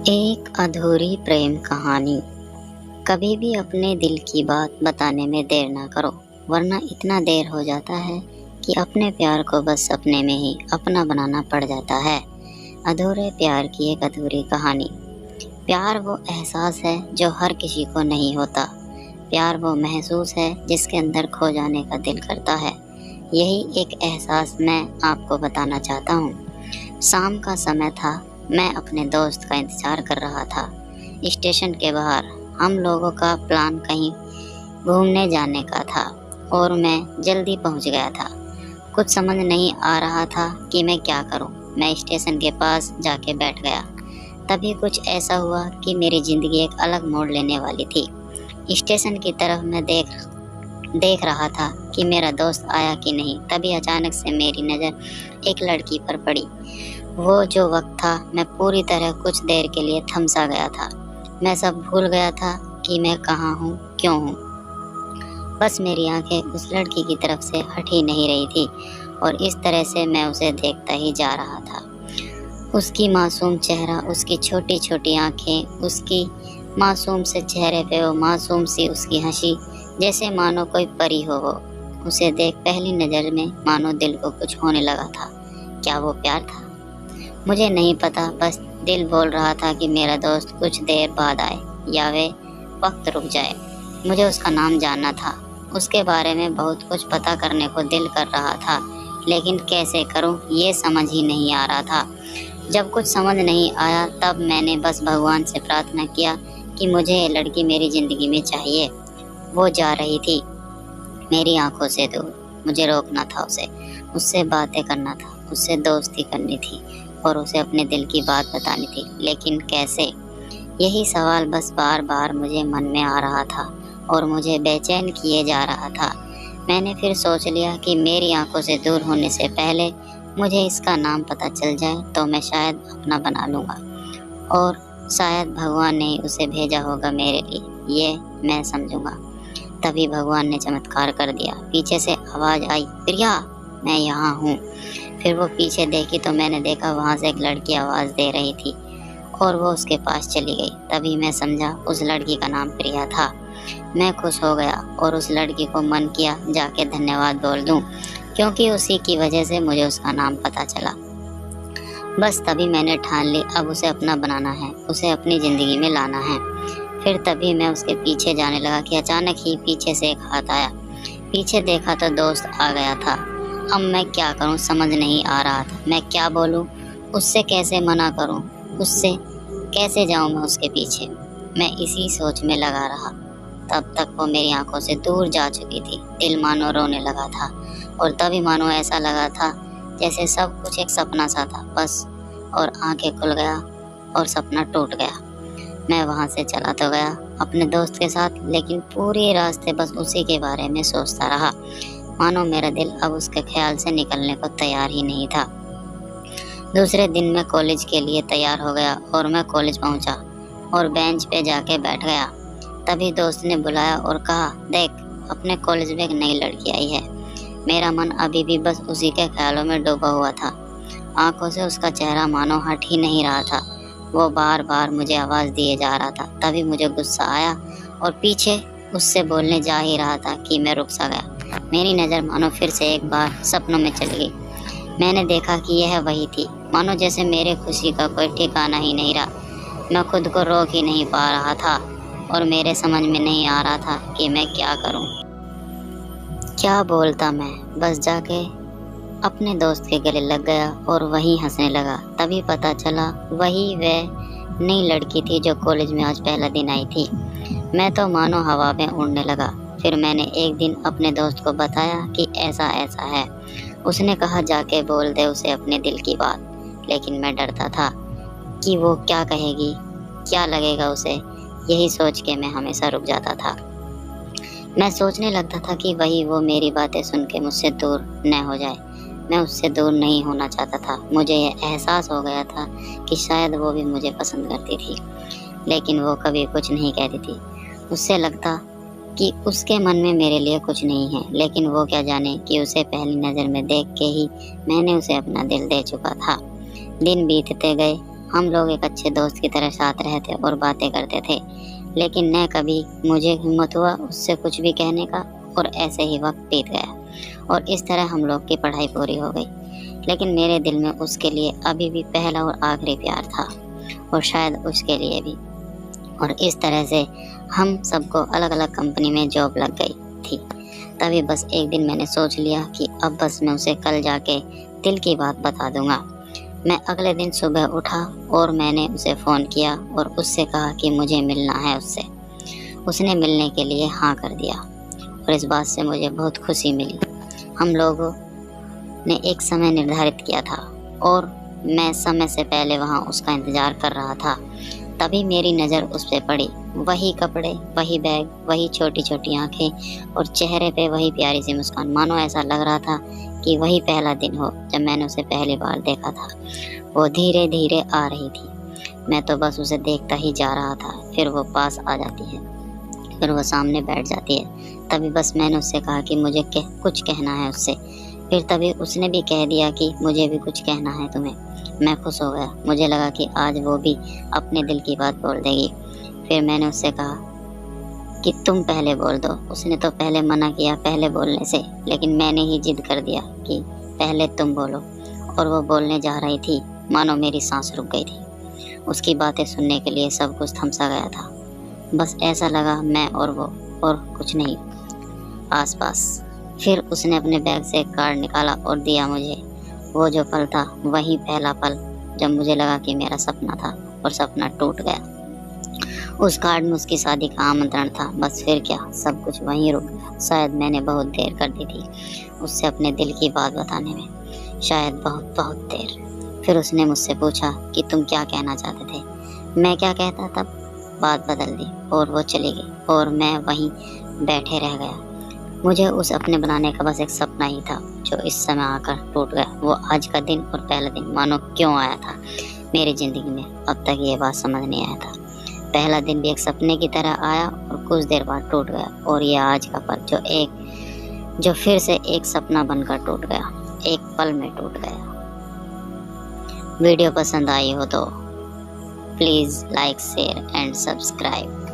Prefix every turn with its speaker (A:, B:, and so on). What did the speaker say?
A: एक अधूरी प्रेम कहानी। कभी भी अपने दिल की बात बताने में देर ना करो, वरना इतना देर हो जाता है कि अपने प्यार को बस सपने में ही अपना बनाना पड़ जाता है। अधूरे प्यार की एक अधूरी कहानी। प्यार वो एहसास है जो हर किसी को नहीं होता। प्यार वो महसूस है जिसके अंदर खो जाने का दिल करता है। यही एक एहसास मैं आपको बताना चाहता हूँ। शाम का समय था। मैं अपने दोस्त का इंतज़ार कर रहा था। स्टेशन के बाहर हम लोगों का प्लान कहीं घूमने जाने का था और मैं जल्दी पहुंच गया था। कुछ समझ नहीं आ रहा था कि मैं क्या करूं। मैं स्टेशन के पास जाके बैठ गया। तभी कुछ ऐसा हुआ कि मेरी ज़िंदगी एक अलग मोड़ लेने वाली थी। स्टेशन की तरफ मैं देख रहा था कि मेरा दोस्त आया कि नहीं। तभी अचानक से मेरी नज़र एक लड़की पर पड़ी। वो जो वक्त था, मैं पूरी तरह कुछ देर के लिए थम सा गया था। मैं सब भूल गया था कि मैं कहाँ हूँ, क्यों हूँ। बस मेरी आंखें उस लड़की की तरफ से हट ही नहीं रही थी और इस तरह से मैं उसे देखता ही जा रहा था। उसकी मासूम चेहरा, उसकी छोटी छोटी आंखें, उसकी मासूम से चेहरे पे वो मासूम सी उसकी हंसी, जैसे मानो कोई परी हो वो। उसे देख पहली नज़र में मानो दिल को कुछ होने लगा था। क्या वो प्यार था? मुझे नहीं पता, बस दिल बोल रहा था कि मेरा दोस्त कुछ देर बाद आए या वे वक्त रुक जाए। मुझे उसका नाम जानना था, उसके बारे में बहुत कुछ पता करने को दिल कर रहा था, लेकिन कैसे करूं ये समझ ही नहीं आ रहा था। जब कुछ समझ नहीं आया तब मैंने बस भगवान से प्रार्थना किया कि मुझे ये लड़की मेरी ज़िंदगी में चाहिए। वो जा रही थी मेरी आंखों से दूर। मुझे रोकना था उसे, उससे बातें करना था, उससे दोस्ती करनी थी और उसे अपने दिल की बात बतानी थी, लेकिन कैसे? यही सवाल बस बार बार मुझे मन में आ रहा था और मुझे बेचैन किए जा रहा था। मैंने फिर सोच लिया कि मेरी आंखों से दूर होने से पहले मुझे इसका नाम पता चल जाए तो मैं शायद अपना बना लूँगा और शायद भगवान ने उसे भेजा होगा मेरे लिए, ये मैं समझूंगा। तभी भगवान ने चमत्कार कर दिया। पीछे से आवाज़ आई, प्रिया, मैं यहाँ हूँ। फिर वो पीछे देखी तो मैंने देखा वहाँ से एक लड़की आवाज़ दे रही थी और वो उसके पास चली गई। तभी मैं समझा उस लड़की का नाम प्रिया था। मैं खुश हो गया और उस लड़की को मन किया जाके धन्यवाद बोल दूँ, क्योंकि उसी की वजह से मुझे उसका नाम पता चला। बस तभी मैंने ठान ली, अब उसे अपना बनाना है, उसे अपनी ज़िंदगी में लाना है। फिर तभी मैं उसके पीछे जाने लगा कि अचानक ही पीछे से एक हाथ आया। पीछे देखा तो दोस्त आ गया था। अब मैं क्या करूं समझ नहीं आ रहा था। मैं क्या बोलूं, उससे कैसे मना करूं, उससे कैसे जाऊं मैं उसके पीछे। मैं इसी सोच में लगा रहा। तब तक वो मेरी आंखों से दूर जा चुकी थी। दिल मानो रोने लगा था और तभी मानो ऐसा लगा था जैसे सब कुछ एक सपना सा था बस, और आंखें खुल गया और सपना टूट गया। मैं वहाँ से चला तो गया अपने दोस्त के साथ, लेकिन पूरे रास्ते बस उसी के बारे में सोचता रहा। मानो मेरा दिल अब उसके ख्याल से निकलने को तैयार ही नहीं था। दूसरे दिन मैं कॉलेज के लिए तैयार हो गया और मैं कॉलेज पहुँचा और बेंच पे जाके बैठ गया। तभी दोस्त ने बुलाया और कहा, देख, अपने कॉलेज में एक नई लड़की आई है। मेरा मन अभी भी बस उसी के ख्यालों में डूबा हुआ था। आंखों से उसका चेहरा मानो हट ही नहीं रहा था। वो बार बार मुझे आवाज़ दिए जा रहा था। तभी मुझे गुस्सा आया और पीछे उससे बोलने जा ही रहा था कि मैं रुक सा गया। मेरी नज़र मानो फिर से एक बार सपनों में चली गई। मैंने देखा कि यह वही थी, मानो जैसे मेरे खुशी का कोई ठिकाना ही नहीं रहा। मैं खुद को रोक ही नहीं पा रहा था और मेरे समझ में नहीं आ रहा था कि मैं क्या करूं, क्या बोलता। मैं बस जाके अपने दोस्त के गले लग गया और वहीं हंसने लगा। तभी पता चला वही वह नई लड़की थी जो कॉलेज में आज पहला दिन आई थी। मैं तो मानो हवा में उड़ने लगा। फिर मैंने एक दिन अपने दोस्त को बताया कि ऐसा ऐसा है। उसने कहा, जाके बोल दे उसे अपने दिल की बात। लेकिन मैं डरता था कि वो क्या कहेगी, क्या लगेगा उसे। यही सोच के मैं हमेशा रुक जाता था। मैं सोचने लगता था कि वही वो मेरी बातें सुन के मुझसे दूर न हो जाए। मैं उससे दूर नहीं होना चाहता था। मुझे यह एहसास हो गया था कि शायद वो भी मुझे पसंद करती थी, लेकिन वो कभी कुछ नहीं कहती थी। उससे लगता कि उसके मन में मेरे लिए कुछ नहीं है, लेकिन वो क्या जाने कि उसे पहली नज़र में देख के ही मैंने उसे अपना दिल दे चुका था। दिन बीतते गए हम लोग एक अच्छे दोस्त की तरह साथ रहते और बातें करते थे, लेकिन न कभी मुझे हिम्मत हुआ उससे कुछ भी कहने का, और ऐसे ही वक्त बीत गया और इस तरह हम लोग की पढ़ाई पूरी हो गई। लेकिन मेरे दिल में उसके लिए अभी भी पहला और आखिरी प्यार था, और शायद उसके लिए भी। और इस तरह से हम सबको अलग अलग कंपनी में जॉब लग गई थी। तभी बस एक दिन मैंने सोच लिया कि अब बस मैं उसे कल जाके दिल की बात बता दूंगा। मैं अगले दिन सुबह उठा और मैंने उसे फ़ोन किया और उससे कहा कि मुझे मिलना है उससे। उसने मिलने के लिए हाँ कर दिया और इस बात से मुझे बहुत खुशी मिली। हम लोगों ने एक समय निर्धारित किया था और मैं समय से पहले वहाँ उसका इंतज़ार कर रहा था। तभी मेरी नज़र उस पे पड़ी। वही कपड़े, वही बैग, वही छोटी छोटी आंखें और चेहरे पे वही प्यारी सी मुस्कान। मानो ऐसा लग रहा था कि वही पहला दिन हो जब मैंने उसे पहली बार देखा था। वो धीरे धीरे आ रही थी। मैं तो बस उसे देखता ही जा रहा था। फिर वो पास आ जाती है, फिर वो सामने बैठ जाती है। तभी बस मैंने उससे कहा कि मुझे कुछ कहना है उससे। फिर तभी उसने भी कह दिया कि मुझे भी कुछ कहना है तुम्हें। मैं खुश हो गया। मुझे लगा कि आज वो भी अपने दिल की बात बोल देगी। फिर मैंने उससे कहा कि तुम पहले बोल दो। उसने तो पहले मना किया पहले बोलने से, लेकिन मैंने ही जिद कर दिया कि पहले तुम बोलो। और वो बोलने जा रही थी, मानो मेरी सांस रुक गई थी। उसकी बातें सुनने के लिए सब कुछ थमसा गया था। बस ऐसा लगा मैं और वो, और कुछ नहीं आसपास। फिर उसने अपने बैग से एक कार्ड निकाला और दिया मुझे। वो जो पल था वही पहला पल जब मुझे लगा कि मेरा सपना था और सपना टूट गया। उस कार्ड में उसकी शादी का आमंत्रण था। बस फिर क्या, सब कुछ वहीं रुक गया। शायद मैंने बहुत देर कर दी थी उससे अपने दिल की बात बताने में, शायद बहुत बहुत देर। फिर उसने मुझसे पूछा कि तुम क्या कहना चाहते थे। मैं क्या कहता, तब बात बदल दी और वो चली गई और मैं वहीं बैठे रह गया। मुझे उस अपने बनाने का बस एक सपना ही था जो इस समय आकर टूट गया। वो आज का दिन और पहला दिन मानो क्यों आया था मेरी ज़िंदगी में, अब तक ये बात समझ नहीं आया था। पहला दिन भी एक सपने की तरह आया और कुछ देर बाद टूट गया, और ये आज का पल जो फिर से एक सपना बनकर टूट गया, एक पल में टूट गया। वीडियो पसंद आई हो तो please like, share and subscribe.